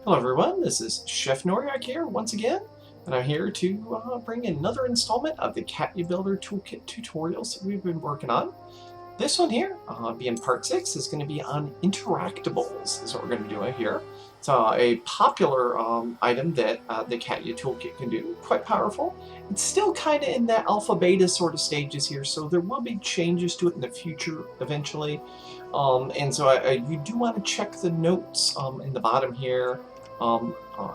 Hello everyone, this is Chef Noriak here once again, and I'm here to bring another installment of the Katia Builder Toolkit tutorials that we've been working on. This one here, being part 6, is going to be on Interactables, is what we're going to be doing here. It's a popular item that the Katia Toolkit can do, quite powerful. It's still kind of in that alpha beta sort of stages here, so there will be changes to it in the future eventually. And so you do want to check the notes in the bottom here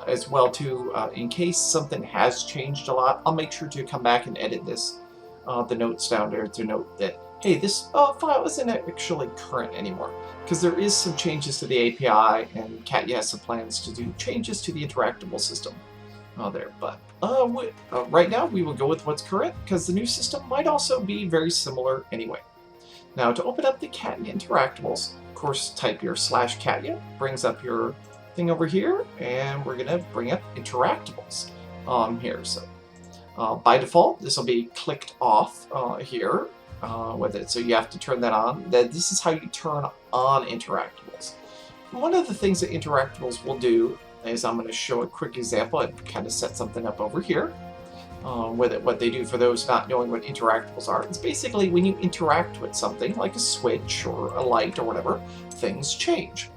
as well too, in case something has changed a lot. I'll make sure to come back and edit this, the notes down there to note that, hey, this file isn't actually current anymore, because there is some changes to the API, and Katia has some plans to do changes to the Interactable system there. But right now we will go with what's current, because the new system might also be very similar anyway. Now to open up the Katia Interactables, of course type your /Katia, brings up your thing over here, and we're going to bring up Interactables here. So by default, this will be clicked off here with it, so you have to turn that on. This is how you turn on Interactables. One of the things that Interactables will do is, I'm going to show a quick example and kind of set something up over here. With it, what they do, for those not knowing what Interactables are, it's basically when you interact with something like a switch or a light or whatever, things change.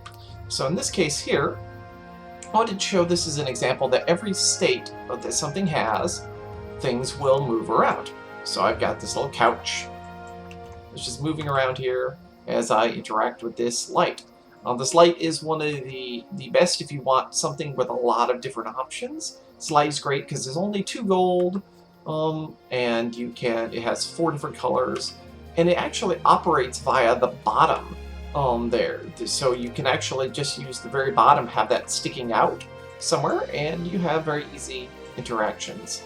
So in this case here, I wanted to show this as an example that every state that something has, things will move around. So I've got this little couch. It's just moving around here as I interact with this light. This light is one of the best if you want something with a lot of different options. This light is great because there's only 2 gold, and it has 4 different colors, and it actually operates via the bottom there. So you can actually just use the very bottom, have that sticking out somewhere, and you have very easy interactions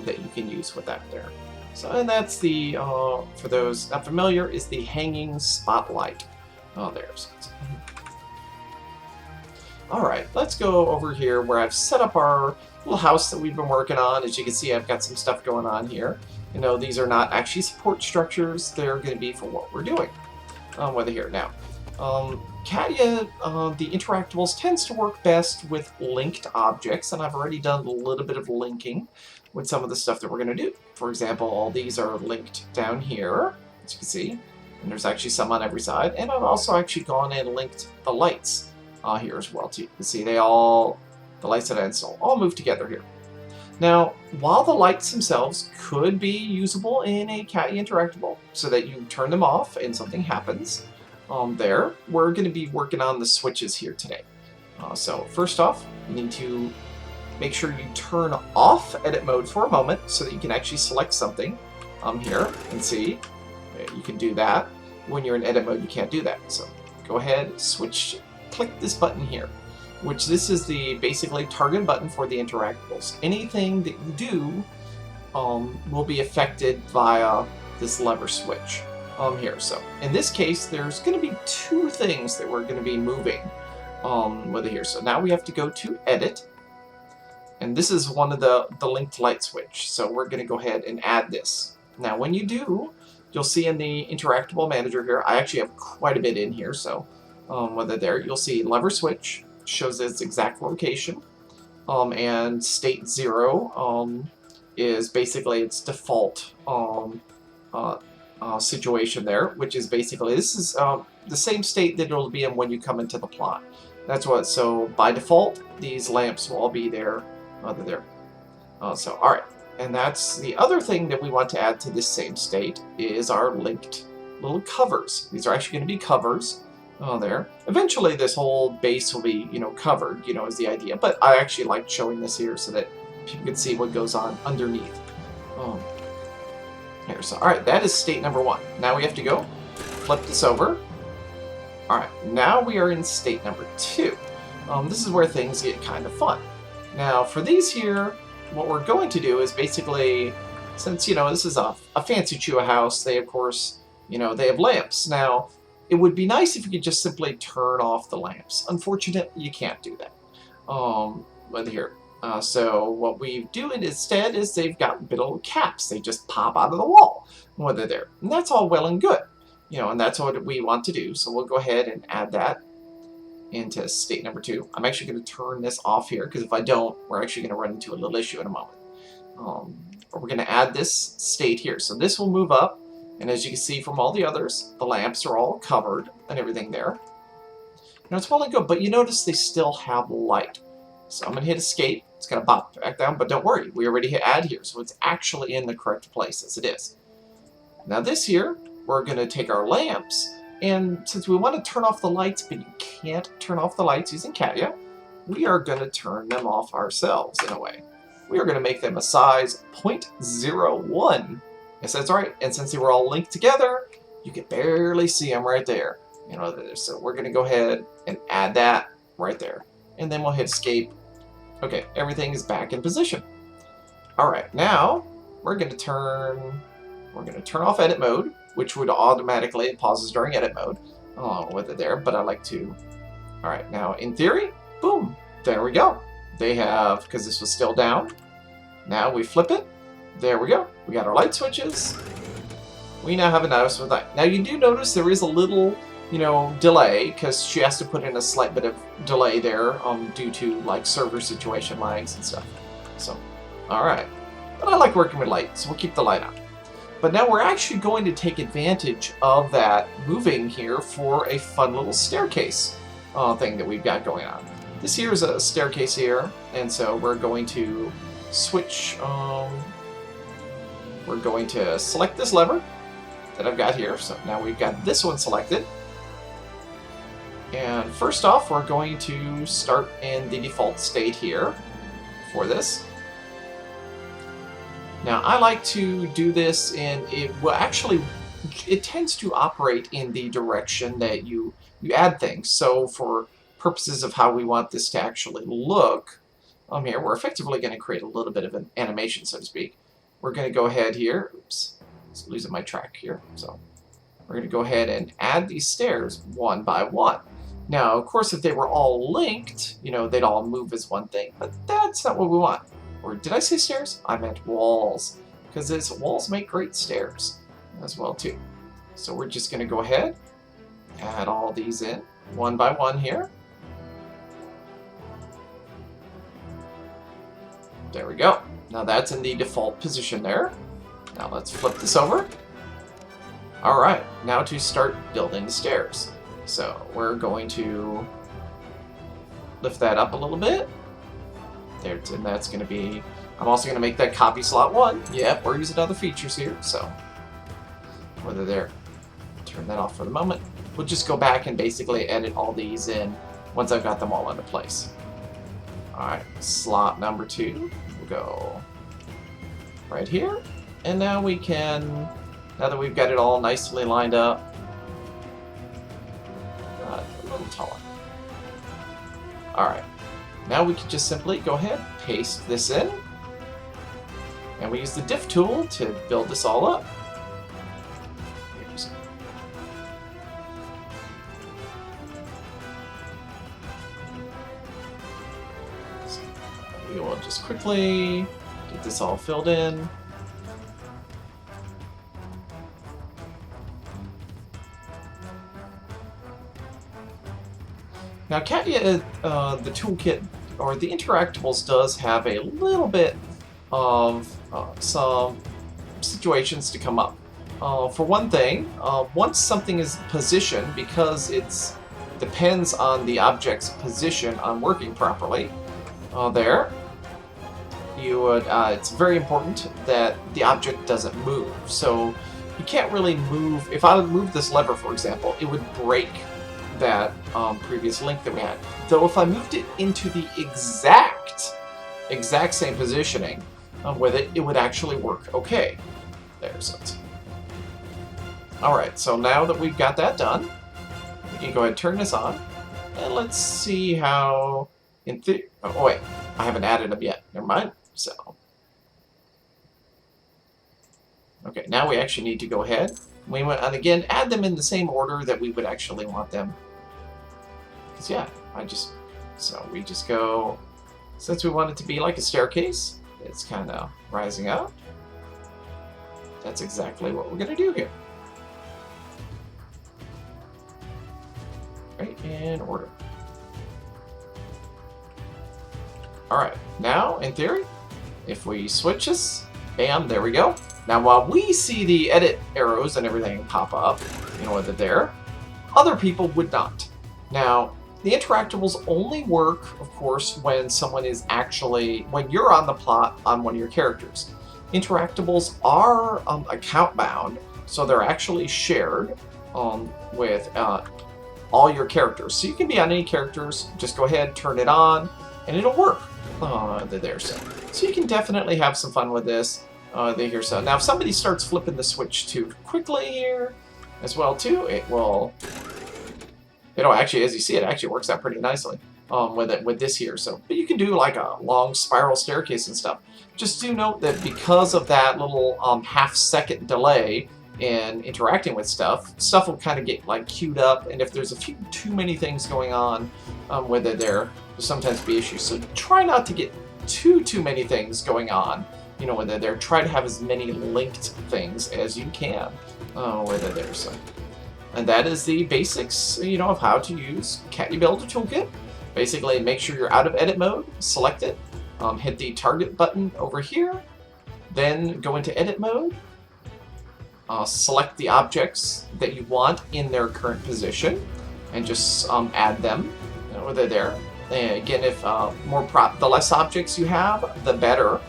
that you can use with that there. So, and that's the, for those not familiar, is the hanging spotlight. There. So alright, let's go over here where I've set up our little house that we've been working on. As you can see, I've got some stuff going on here. You know, these are not actually support structures, they're going to be for what we're doing. Whether here now. Katia, the Interactables, tends to work best with linked objects, and I've already done a little bit of linking with some of the stuff that we're going to do. For example, all these are linked down here, as you can see, and there's actually some on every side, and I've also actually gone and linked the lights here as well too. You can see the lights that I install all move together here. Now, while the lights themselves could be usable in a Katia Interactable, so that you turn them off and something happens there, we're going to be working on the switches here today. So first off, you need to make sure you turn off edit mode for a moment so that you can actually select something here and see. You can do that. When you're in edit mode, you can't do that. So go ahead, click this button here, which this is the basically target button for the Interactables. Anything that you do will be affected via this lever switch here. So in this case, there's going to be 2 things that we're going to be moving with it here. So now we have to go to edit, and this is one of the linked light switch. So we're going to go ahead and add this. Now when you do, you'll see in the Interactable Manager here, I actually have quite a bit in here. So whether there, you'll see lever switch shows its exact location, and state 0 is basically its default situation there, which is basically, this is the same state that it'll be in when you come into the plot. That's what, so by default, these lamps will all be there, there. So, alright, and that's the other thing that we want to add to this same state is our linked little covers. These are actually going to be covers there. Eventually this whole base will be, covered, is the idea, but I actually like showing this here so that people can see what goes on underneath. Here, so alright, that is state number 1. Now we have to go flip this over. Alright, now we are in state number 2. This is where things get kind of fun. Now for these here, what we're going to do is basically, since this is a fancy Chua house, they of course, they have lamps. Now it would be nice if you could just simply turn off the lamps. Unfortunately, you can't do that. But here. So what we do instead is they've got little caps. They just pop out of the wall when they're there. And that's all well and good. And that's what we want to do. So we'll go ahead and add that into state number 2. I'm actually going to turn this off here, because if I don't, we're actually going to run into a little issue in a moment. But we're going to add this state here. So this will move up, and as you can see from all the others, the lamps are all covered and everything there. Now it's well and good, but you notice they still have light. So I'm going to hit escape. It's going to pop back down, but don't worry, we already hit add here, so it's actually in the correct place as it is. Now this here, we're going to take our lamps, and since we want to turn off the lights, but you can't turn off the lights using Katia, we are going to turn them off ourselves in a way. We are going to make them a size 0.01. Yes, that's right. And since they were all linked together, you can barely see them right there. You know, so we're going to go ahead and add that right there. And then we'll hit escape. Okay, everything is back in position. All right, now we're going to turn off edit mode, which would automatically, it pauses during edit mode with it there, but I like to. All right, now in theory, boom, there we go. They have, because this was still down, now we flip it. There we go. We got our light switches. We now have a notice with that. Now you do notice there is a little, you know, delay, because she has to put in a slight bit of delay there due to like server situation lags and stuff. So, all right. But I like working with light, so we'll keep the light on. But now we're actually going to take advantage of that moving here for a fun little staircase thing that we've got going on. This here is a staircase here, and so we're going to switch, we're going to select this lever that I've got here. So now we've got this one selected. And first off, we're going to start in the default state here for this. Now I like to do this in, it tends to operate in the direction that you add things. So for purposes of how we want this to actually look here, we're effectively going to create a little bit of an animation, so to speak. We're going to go ahead here, oops, it's losing my track here, so we're going to go ahead and add these stairs one by one. Now, of course, if they were all linked, you know, they'd all move as one thing, but that's not what we want. Or did I say stairs? I meant walls, because walls make great stairs as well, too. So we're just going to go ahead, add all these in one by one here. There we go. Now that's in the default position there. Now let's flip this over. All right, now to start building the stairs. So we're going to lift that up a little bit. There, and that's going to be, I'm also going to make that copy slot 1. Yep, we're using other features here, so whether there, turn that off for the moment. We'll just go back and basically edit all these in once I've got them all into place. All right, slot number 2 will go right here. And now we can, now that we've got it all nicely lined up, a little taller. All right, now we can just simply go ahead, paste this in, and we use the diff tool to build this all up. We will just quickly get this all filled in. Now, Katia, the toolkit, or the Interactables, does have a little bit of some situations to come up. For one thing, once something is positioned, because it depends on the object's position on working properly, there, you would, it's very important that the object doesn't move. So you can't really move. If I would move this lever, for example, it would break that previous link that we had. Though if I moved it into the exact same positioning with it, it would actually work okay. There, so it's... Alright, so now that we've got that done, we can go ahead and turn this on, and let's see how... Oh wait, I haven't added them yet. Never mind. So, okay, now we actually need to go ahead. We went and again add them in the same order that we would actually want them. Because yeah, so we just go. Since we want it to be like a staircase, it's kind of rising up. That's exactly what we're gonna do here. Right in order. Alright, now, in theory, if we switch this, bam, there we go. Now, while we see the edit arrows and everything pop up, you know, that there, other people would not. Now, the interactables only work, of course, when someone is actually, when you're on the plot on one of your characters. Interactables are account bound, so they're actually shared with all your characters. So you can be on any characters, just go ahead, turn it on, and it'll work. There, so you can definitely have some fun with this. So now if somebody starts flipping the switch too quickly here, as well too, it'll actually, as you see, it actually works out pretty nicely with this here. So, but you can do like a long spiral staircase and stuff. Just do note that because of that little half-second delay in interacting with stuff will kind of get like queued up, and if there's a few too many things going on with it, there'll sometimes be issues. So try not to get too many things going on. You know, with it there, try to have as many linked things as you can with it there. So, and that is the basics, you know, of how to use Katia Builder Toolkit. Basically, make sure you're out of edit mode, select it, hit the target button over here, then go into edit mode, select the objects that you want in their current position, and just add them, you know, whether there. And again, if the less objects you have, the better.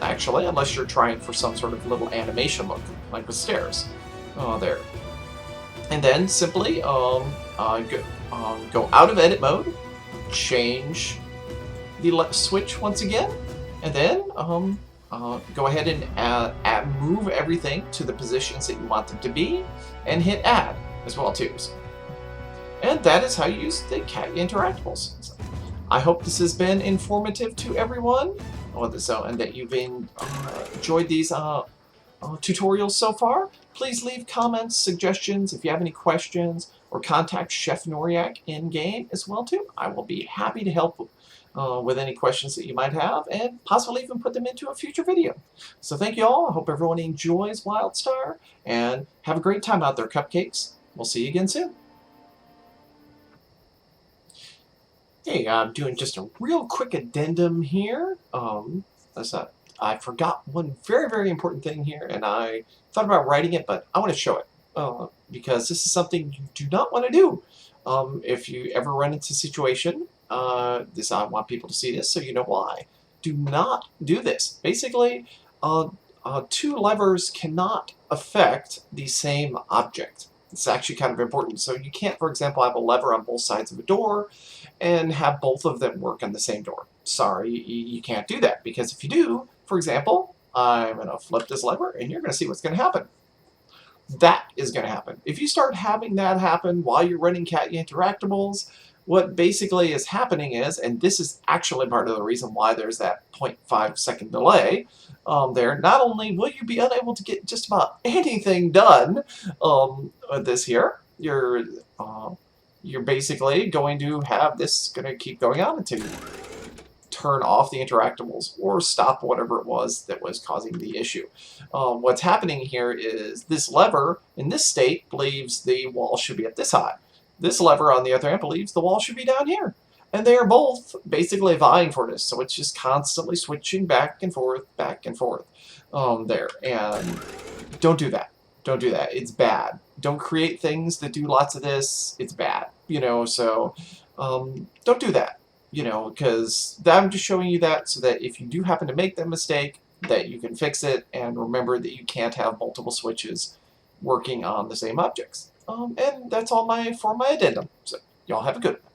Actually, unless you're trying for some sort of little animation look, like with stairs. There. And then simply go out of edit mode, change the switch once again, and then go ahead and move everything to the positions that you want them to be, and hit add as well too. And that is how you use the Katia Interactables. So, I hope this has been informative to everyone, and that you've enjoyed these tutorials so far. Please leave comments, suggestions, if you have any questions, or contact Chef Noriak in-game as well too. I will be happy to help with any questions that you might have, and possibly even put them into a future video. So thank you all. I hope everyone enjoys WildStar, and have a great time out there, Cupcakes. We'll see you again soon. Hey, I'm doing just a real quick addendum here. I forgot one very important thing here, and I thought about writing it, but I want to show it because this is something you do not want to do. If you ever run into a situation, I want people to see this so you know why. Do not do this. Basically, two levers cannot affect the same object. It's actually kind of important. So you can't, for example, have a lever on both sides of a door and have both of them work on the same door. Sorry, you can't do that, because if you do, for example, I'm going to flip this lever and you're going to see what's going to happen. That is going to happen. If you start having that happen while you're running Katia Interactables, what basically is happening is, and this is actually part of the reason why there's that 0.5 second delay there, not only will you be unable to get just about anything done with this here, you're basically going to have this going to keep going on until you turn off the Interactables or stop whatever it was that was causing the issue. What's happening here is this lever in this state believes the wall should be at this high. This lever, on the other hand, believes the wall should be down here. And they are both basically vying for this, so it's just constantly switching back and forth there. And don't do that. Don't do that. It's bad. Don't create things that do lots of this. It's bad. You know, so don't do that. You know, because I'm just showing you that so that if you do happen to make that mistake, that you can fix it, and remember that you can't have multiple switches working on the same objects. And that's all for my addendum. So y'all have a good one.